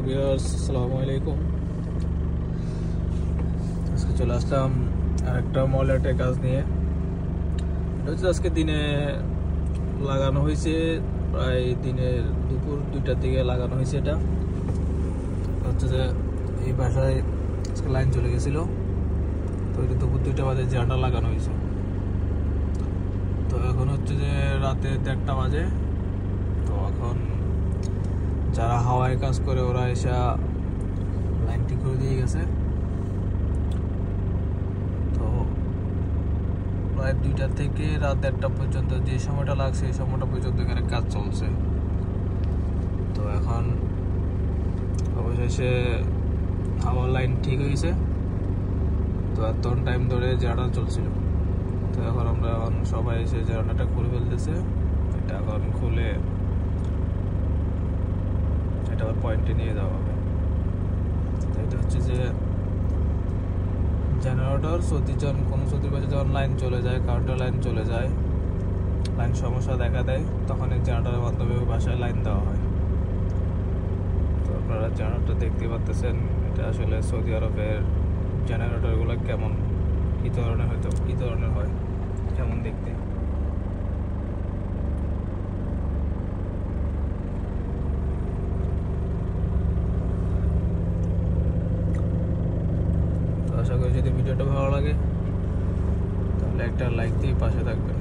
Viewers আসসালামু আলাইকুম। আজকে চলে আসলাম আরেকটা মলেটের কাজ নিয়ে। আজকে দিনে লাগানো হয়েছে, প্রায় দিনের দুপুর 2টার দিকে লাগানো হয়েছে। এটা হচ্ছে যে এই বাসায় আজকে লাইন চলে গেছিল, তো এটা দুপুর 2টা বাজে জানটা লাগানো হয়েছে। তো এখন হচ্ছে যে রাতে 1:30টা বাজে। তো এখন যারা হাওয়ায় কাজ করে ওরা এসে লাইন ঠিক করে দিয়ে গেছে। তো প্রায় 2টা থেকে রাত 1:30 পর্যন্ত যে সময়টা লাগছে এই সময়টা পর্যন্ত এখানে কাজ চলছে। তো এখন অবশেষে হাওয়ার লাইন ঠিক হয়েছে। তো এত টাইম ধরে জেনারেটর চলছিল, তো এখন আমরা সবাই এসে জেনারেটরটা খুলে ফেলতেছে। এটা এখন খুলে এটা আবার পয়েন্টে নিয়ে যাওয়া হবে। তো এটা হচ্ছে যে জেনারেটর কোনো সত্যি বাজে যখন লাইন চলে যায়, কারেন্টের লাইন চলে যায়, লাইন সমস্যা দেখা দেয়, তখন এই জেনারেটরের মাধ্যমে বাসায় লাইন দেওয়া হয়। তো আপনারা জেনারেটর দেখতে পাচ্ছেন, এটা আসলে সৌদি আরবের জেনারেটরগুলো কেমন, কী ধরনের হয়, কেমন দেখতে। আশা করি যদি ভিডিওটা ভালো লাগে তাহলে একটা লাইক দিয়ে পাশে থাকবেন।